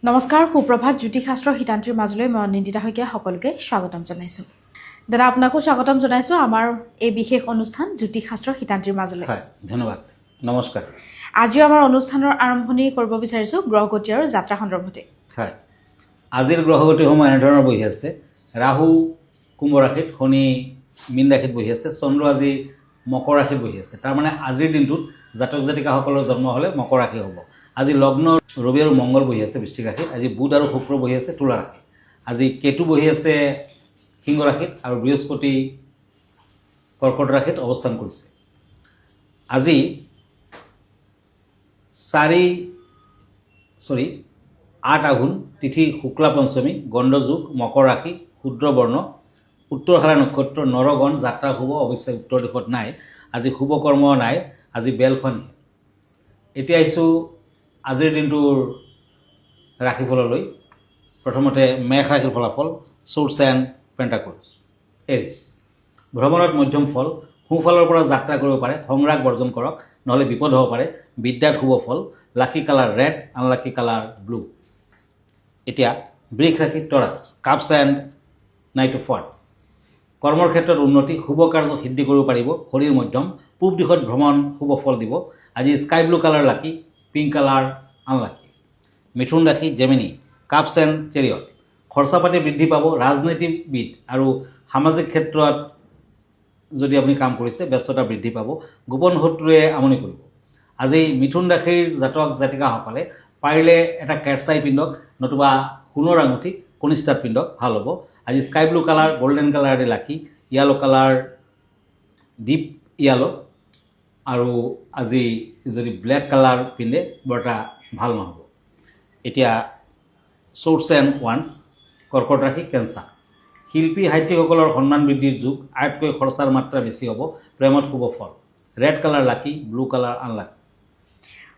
নমস্কাৰ সুপ্ৰভাত জ্যোতিষশাস্ত্ৰ হিতান্তিৰ মাজলৈ মই অনিন্দিতা শইকীয়া সকলোকে স্বাগতম জনাইছোঁ দাদা আপোনাকো স্বাগতম জনাইছোঁ আমাৰ এই বিশেষ অনুষ্ঠান জ্যোতিষশাস্ত্ৰ হিতান্তিৰ মাজলৈ হয় ধন্যবাদ নমস্কাৰ আজিও আমাৰ অনুষ্ঠানৰ আৰম্ভণি কৰিব বিচাৰিছোঁ গ্ৰহগতি আৰু যাত্ৰা সন্দৰ্ভতে হয় আজিৰ গ্ৰহগতিসমূহ এনেধৰণৰ বহি আছে ৰাহু কুম্ভ ৰাশিত শনি মীন ৰাশিত বহি আছে চন্দ্ৰ আজি মকৰ ৰাশিত বহি আছে তাৰমানে আজিৰ দিনটোত জাতক জাতিকাসকলৰ জন্ম হ'লে মকৰ ৰাশি হ'ব আজি লগ্ন ৰবি আৰু মংগল বহি আছে বৃশ্চিক ৰাশিত আজি বুধ আৰু শুক্ৰ বহি আছে তুলা ৰাশিত আজি কেতু বহি আছে সিংহ ৰাশিত আৰু বৃহস্পতি কৰ্কট ৰাশিত অৱস্থান কৰিছে আজি 8 আঘোণ তিথি শুক্লা পঞ্চমী গণ্ডযোগ মকৰ ৰাশি ক্ষুদ্ৰ বৰ্ণ উত্তৰশালা নক্ষত্ৰ নৰগণ যাত্ৰা শুভ অৱশ্যে উত্তৰ দিশত নাই আজি শুভ কৰ্ম নাই আজি বেলখন নিশে এতিয়া আহিছোঁ আজিৰ দিনটোৰ ৰাশিফললৈ প্ৰথমতে মেষ ৰাশিৰ ফলাফল সোৰ্স এণ্ড পেণ্টাকলছ এৰিছ ভ্ৰমণত মধ্যম ফল সোঁফালৰ পৰা যাত্ৰা কৰিব পাৰে সংৰাগ বৰ্জন কৰক নহ'লে বিপদ হ'ব পাৰে বিদ্যাত শুভ ফল lucky colour red unlucky colour blue এতিয়া বৃষ ৰাশি টৰাক্স cups and knight of wands কৰ্মৰ ক্ষেত্ৰত উন্নতি শুভ কাৰ্য সিদ্ধি কৰিব পাৰিব শৰীৰ মধ্যম পূব দিশত ভ্ৰমণ শুভ ফল দিব আজি স্কাই ব্লু কালাৰ লাকি পিংক কালাৰ আনলাকি মিথুন ৰাশি জেমিনি কাপছ এণ্ড চেৰিয়ট খৰচা পাতি বৃদ্ধি পাব ৰাজনীতিবিদ আৰু সামাজিক ক্ষেত্ৰত যদি আপুনি কাম কৰিছে ব্যস্ততা বৃদ্ধি পাব গোপন শত্ৰুৱে আমনি কৰিব আজি মিথুন ৰাশিৰ জাতক জাতিকাসকলে পাৰিলে এটা কেটচাই পিন্ধক নতুবা সোণৰ আঙুঠি কনিষ্ঠাত পিন্ধক ভাল হ'ব আজি স্কাই ব্লু কালাৰ গল্ডেন কালাৰে লাকি য়েলো কালাৰ ডিপ য়েলো আৰু আজি যদি ব্লেক কালাৰ পিন্ধে বৰ এটা ভাল নহ'ব এতিয়া সোৰ্স এণ্ড ওৱান্ডছ কৰ্কট ৰাশি কেঞ্চাৰ শিল্পী সাহিত্যিকসকলৰ সন্মান বৃদ্ধিৰ যুগ আয়তকৈ খৰচাৰ মাত্ৰা বেছি হ'ব প্ৰেমত শুভ ফল ৰেড কালাৰ লাকি ব্লু কালাৰ আনলাকি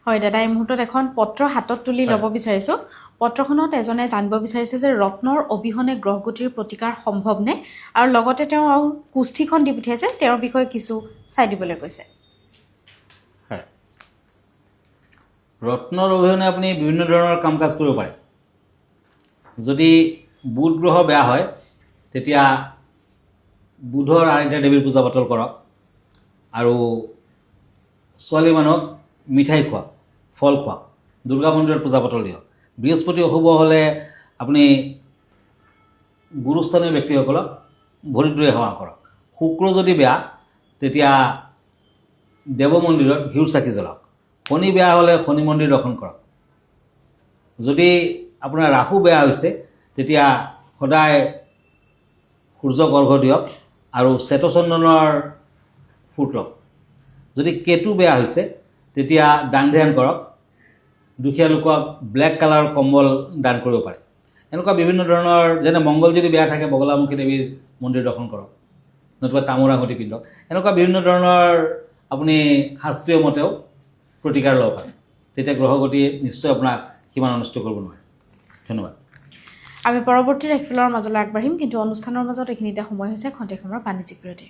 হয় দাদা এই মুহূৰ্তত এখন পত্ৰ হাতত তুলি ল'ব বিচাৰিছোঁ পত্ৰখনত এজনে জানিব বিচাৰিছে যে ৰত্নৰ অবিহনে গ্ৰহগতিৰ প্ৰতিকাৰ সম্ভৱনে আৰু লগতে তেওঁ কুষ্ঠিখন দি পঠিয়াইছে তেওঁৰ বিষয়ে কিছু চাই দিবলৈ কৈছে হয় ৰত্নৰ অবিহনে আপুনি বিভিন্ন ধৰণৰ কাম কাজ কৰিব পাৰে যদি বুধ গ্ৰহ বেয়া হয় তেতিয়া বুধৰ আৰাধ্যা দেৱীৰ পূজা পাতল কৰক আৰু ছোৱালী মানুহক মিঠাই খুৱাওক ফল খুৱাওক দুৰ্গা মন্দিৰত পূজা পাতল দিয়ক বৃহস্পতি অশুভ হ'লে আপুনি গুৰুস্থানীয় ব্যক্তিসকলক ভৰিত ধৰি সেৱা কৰক শুক্ৰ যদি বেয়া তেতিয়া দেৱ মন্দিৰত ঘিউৰ চাকি জ্বলাওক শনি বেয়া হ'লে শনি মন্দিৰ দৰ্শন কৰক যদি আপোনাৰ ৰাহু বেয়া হৈছে তেতিয়া সদায় সূৰ্যক অৰ্ঘ্য দিয়ক আৰু শ্বেতচন্দনৰ ফুট লওক যদি কেতু বেয়া হৈছে তেতিয়া দান ধ্যান কৰক দুখীয়া লোকক ব্লেক কালাৰ কম্বল দান কৰিব পাৰে এনেকুৱা বিভিন্ন ধৰণৰ যেনে মংগল যদি বেয়া থাকে বগলামুখী দেৱীৰ মন্দিৰ দৰ্শন কৰক নতুবা তামোল আঙুঠি পিন্ধক এনেকুৱা বিভিন্ন ধৰণৰ আপুনি শাস্ত্ৰীয় মতেও প্ৰতিকাৰ ল'ব পাৰে তেতিয়া গ্ৰহগতিয়ে নিশ্চয় আপোনাক সিমান অনিষ্ট কৰিব নোৱাৰে ধন্যবাদ আমি পৰৱৰ্তী ৰাশিফলৰ মাজলৈ আগবাঢ়িম কিন্তু অনুষ্ঠানৰ মাজত এইখিনিতে সময় হৈছে খন্তেক সময়ৰ বাণিজ্যিক বিৰতি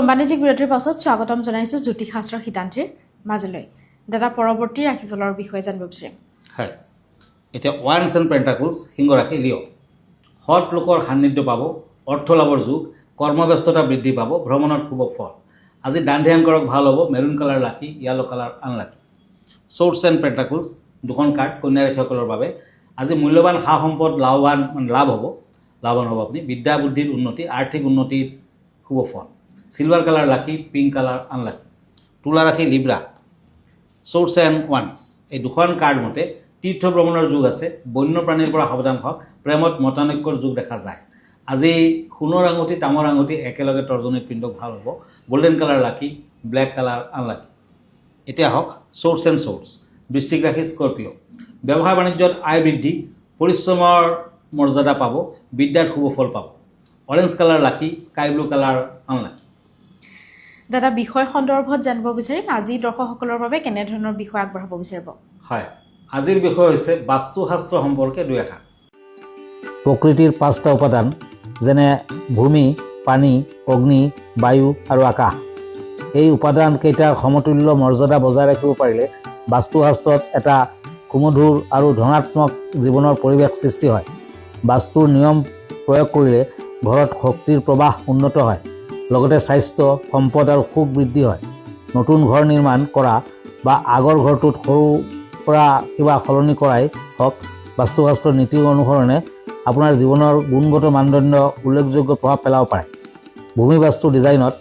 বাণিজ্যিক বিৰতিৰ পাছত স্বাগতম জনাইছোঁ জ্যোতিষশাস্ত্ৰ হিতান্তিৰ মাজলৈ দাদা পৰৱৰ্তী ৰাশিফলৰ বিষয়ে জানিব বিচাৰিম হয় এতিয়া ওৱান্ডছ এণ্ড পেণ্টাকলছ সিংহ ৰাশি লিঅ' সৎ লোকৰ সান্নিধ্য পাব অৰ্থ লাভৰ যুগ কৰ্মব্যস্ততা বৃদ্ধি পাব ভ্ৰমণত শুভ ফল আজি দান ধ্যান কৰক ভাল হ'ব maroon colour lucky yellow colour unlucky swords and pentacles দুখন কাৰ্ড কন্যা ৰাশিসকলৰ বাবে আজি মূল্যৱান সা সম্পদ লাভ হ'ব আপুনি বিদ্যা বুদ্ধিৰ উন্নতি আৰ্থিক উন্নতিৰ শুভ ফল চিলভাৰ কালাৰ লাকি পিংক কালাৰ আনলাকি তুলা ৰাশি লিব্ৰা সোৰ্স এণ্ড ওৱান্ডছ এই দুখন কাৰ্ড মতে তীৰ্থ ভ্ৰমণৰ যুগ আছে বন্যপ্ৰাণীৰ পৰা সাৱধান হওক প্ৰেমত মতানৈক্যৰ যুগ দেখা যায় আজি সোণৰ আঙুঠি তামৰ আঙুঠি একেলগে তৰ্জনীত পিন্ধক ভাল হ'ব গল্ডেন কালাৰ লাকি ব্লেক কালাৰ আনলাকি এতিয়া হওক সোৰ্স এণ্ড সোৰ্স বৃশ্চিক ৰাশি স্কৰ্পিঅ' ব্যৱসায় বাণিজ্যত আয় বৃদ্ধি পৰিশ্ৰমৰ মৰ্যাদা পাব বিদ্যাত শুভ ফল পাব অৰেঞ্জ কালাৰ লাকি স্কাই ব্লু কালাৰ আনলাকি দাদা বিষয় সন্দৰ্ভত জানিব বিচাৰিম আজি দৰ্শকসকলৰ বাবে কেনেধৰণৰ বিষয় আগবঢ়াব বিচাৰিব হয় আজিৰ বিষয় হৈছে বাস্তুশাস্ত্ৰ সম্পৰ্কে দুই এষাৰ প্ৰকৃতিৰ 5টা উপাদান যেনে ভূমি, পানী, অগ্নি, বায়ু আৰু আকাশ। এই উপাদানকেইটাৰ সমতুল্য মৰ্যাদা বজাই ৰাখিব পাৰিলে বাস্তুশাস্ত্ৰত এটা সুমধুৰ আৰু ধনাত্মক জীৱনৰ পৰিৱেশ সৃষ্টি হয়। বাস্তুৰ নিয়ম প্ৰয়োগ কৰিলে ঘৰত শক্তিৰ প্ৰবাহ উন্নত হয়, লগতে স্বাস্থ্য, সম্পদ আৰু সুখ বৃদ্ধি হয়। নতুন ঘৰ নিৰ্মাণ কৰা বা আগৰ ঘৰটোত সৰু পৰা কিবা সলনি কৰাই হওক, বাস্তুশাস্ত্ৰৰ নীতি অনুসৰণে আপোনাৰ জীৱনৰ গুণগত মানদণ্ড উল্লেখযোগ্য প্ৰভাৱ পেলাব পাৰে। ভূমি বাস্তু ডিজাইনত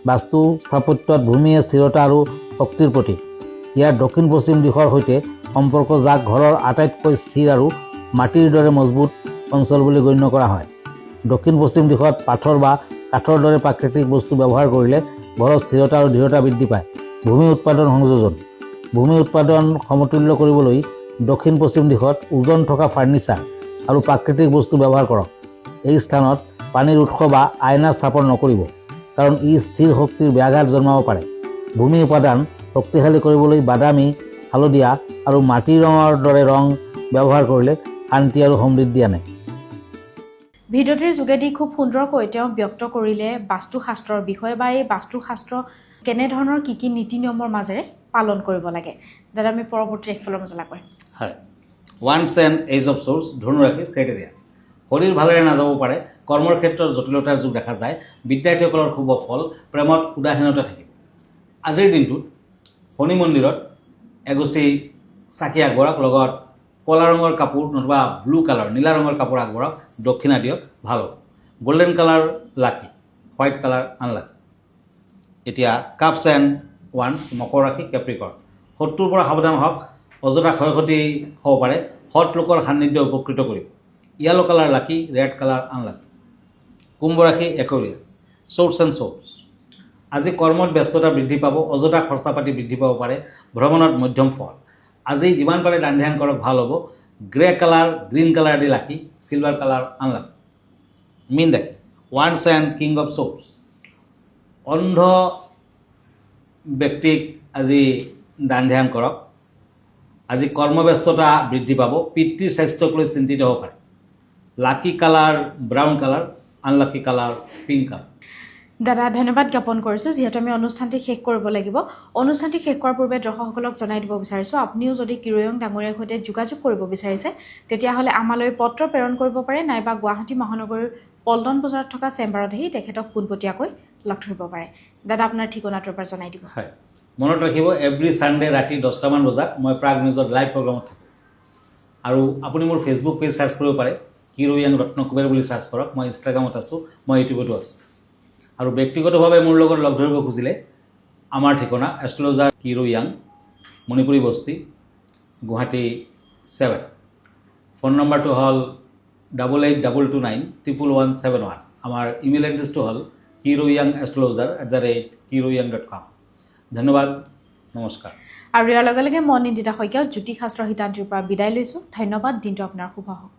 বাস্তু স্থাপত্যত ভূমিয়ে স্থিৰতা আৰু শক্তিৰ প্ৰতীক। ইয়াৰ দক্ষিণ পশ্চিম দিশৰ সৈতে সম্পৰ্ক, যাক ঘৰৰ আটাইতকৈ স্থিৰ আৰু মাটিৰ দৰে মজবুত অঞ্চল বুলি গণ্য কৰা হয়। দক্ষিণ পশ্চিম দিশত পাথৰ বা কাঠৰ দৰে প্ৰাকৃতিক বস্তু ব্যৱহাৰ কৰিলে ঘৰৰ স্থিৰতা আৰু দৃঢ়তা বৃদ্ধি পায়। ভূমি উৎপাদন সংযোজন: ভূমি উৎপাদন সমতুল্য কৰিবলৈ দক্ষিণ পশ্চিম দিশত ওজন থকা ফাৰ্নিচাৰ আৰু প্ৰাকৃতিক বস্তু ব্যৱহাৰ কৰক। এই স্থানত পানীৰ উৎস বা আইনা স্থাপন নকৰিব, কাৰণ ই স্থিৰ শক্তিৰ ব্যাঘাত জন্মাব পাৰে। ভূমি উপাদান শক্তিশালী কৰিবলৈ বাদামী, হালধীয়া আৰু মাটি ৰঙৰ দৰে ৰং ব্যৱহাৰ কৰিলে শান্তি আৰু সমৃদ্ধি আনে। ভিডিঅ'টিৰ যোগেদি খুব সুন্দৰকৈ তেওঁ ব্যক্ত কৰিলে বাস্তুশাস্ত্ৰৰ বিষয়ে বা এই বাস্তুশাস্ত্ৰ কেনেধৰণৰ কি নীতি নিয়মৰ মাজেৰে পালন কৰিব লাগে। দাদা, আমি পৰৱৰ্তী একফালৰ মজলা কৰিম। হয়, ওৱান্স এণ্ড এজ অফ চ'ৰ্চ, ধনুৰাশি, চেটেৰিয়াছ। শৰীৰ ভালেৰে নাযাব পাৰে, কৰ্মৰ ক্ষেত্ৰত জটিলতাৰ যুগ দেখা যায়, বিদ্যাৰ্থীসকলৰ শুভ ফল, প্ৰেমত উদাসীনতা থাকিব। আজিৰ দিনটোত শনি মন্দিৰত এগছি চাকি আগবঢ়াওক, লগত কলা ৰঙৰ কাপোৰ নতুবা ব্লু কালাৰ, নীলা ৰঙৰ কাপোৰ আগবঢ়াওক, দক্ষিণা দিয়ক, ভাল হ'ব। গল্ডেন কালাৰ লাকি, হোৱাইট কালাৰ আনলাকি। এতিয়া কাপছ এণ্ড ওৱান্স, মকৰ ৰাশি, কেপ্ৰিকৰ্ণ। শত্ৰুৰ পৰা সাৱধান হওক, অযথা ক্ষয় ক্ষতি হ'ব পাৰে, সৎ লোকৰ সান্নিধ্য উপকৃত কৰিব। য়েলো কালাৰ লাকি, ৰেড কালাৰ আনলাকি। কুম্ভ ৰাশি, একুৱেৰিয়াছ, চ'ৰ্টছ এণ্ড চ'ৰ্টছ। আজি কৰ্মত ব্যস্ততা বৃদ্ধি পাব, অযথা খৰচা পাতি বৃদ্ধি পাব পাৰে, ভ্ৰমণত মধ্যম ফল। আজি যিমান পাৰে দান ধ্যান কৰক, ভাল হ'ব। গ্ৰে কালাৰ, গ্ৰীণ কালাৰ দি লাকি, চিলভাৰ কালাৰ আনলাকি। মীন ৰাশি, ওৱান্স এণ্ড কিং অফ চ'ৰ্টছ। অন্ধ ব্যক্তিক আজি দান ধ্যান কৰক। আজি কৰ্মব্যস্ততা বৃদ্ধি পাব, পিতৃৰ স্বাস্থ্যক লৈ চিন্তিত হ'ব পাৰে। Lucky colour brown colour, unlucky colour pink colour. দাদা, ধন্যবাদ জ্ঞাপন কৰিছোঁ। যিহেতু আমি অনুষ্ঠানটি শেষ কৰিব লাগিব, অনুষ্ঠানটি শেষ কৰাৰ পূৰ্বে দৰ্শকসকলক জনাই দিব বিচাৰিছোঁ, আপুনিও যদি কিৰয়ং ডাঙৰীয়াৰ সৈতে যোগাযোগ কৰিব বিচাৰিছে, তেতিয়াহ'লে আমালৈ পত্ৰ প্ৰেৰণ কৰিব পাৰে, নাইবা গুৱাহাটী মহানগৰীৰ পল্টন বজাৰত থকা চেম্বাৰত আহি তেখেতক পোনপটীয়াকৈ লগ ধৰিব পাৰে। দাদা, আপোনাৰ ঠিকনাটোৰ পৰা জনাই দিব। হয়, মনত ৰাখিব, এভৰি ছানডে ৰাতি 10টামান বজাত মই প্ৰাগ নিউজত লাইভ প্ৰগ্ৰামত থাকোঁ। আৰু আপুনি মোৰ ফেচবুক পেজ চাৰ্চ কৰিব পাৰে, কিৰয়ং ৰত্নকুবেৰ বুলি চাৰ্চ কৰক। মই ইনষ্টাগ্ৰামত আছোঁ, মই ইউটিউবতো আছোঁ। আৰু ব্যক্তিগতভাৱে মোৰ লগত লগ ধৰিব খুজিলে আমাৰ ঠিকনা এষ্ট্ৰলজাৰ কিৰয়ং, মণিপুৰী বস্তি, গুৱাহাটী 7। ফোন নম্বৰটো হ'ল 8822911171। আমাৰ ইমেইল এড্ৰেছটো হ'ল kiroyangastrologer@kiroyang.com। ধন্যবাদ, নমস্কাৰ। আৰু ইয়াৰ লগে লগে মই নিন্দিতা শইকীয়া জ্যোতিষশাস্ত্ৰ সিদ্ধান্তিৰ পৰা বিদায় লৈছোঁ। ধন্যবাদ, দিনটো আপোনাৰ শুভ হওক।